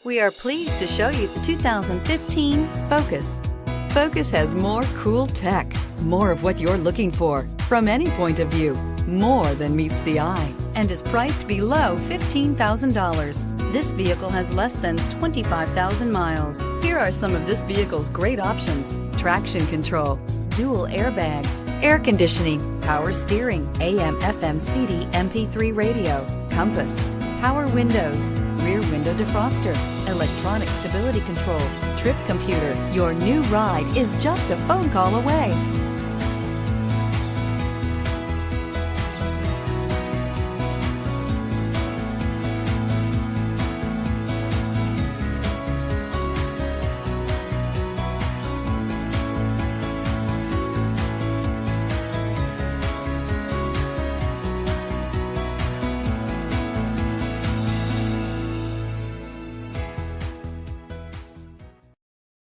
We are pleased to show you the 2015 Focus. Focus has more cool tech, more of what you're looking for from any point of view, more than meets the eye, and is priced below $15,000. This vehicle has less than 25,000 miles. Here are some of this vehicle's great options: traction control, dual airbags, air conditioning, power steering, AM/FM CD MP3 radio, compass, power windows, rear window defroster, electronic stability control, trip computer. Your new ride is just a phone call away.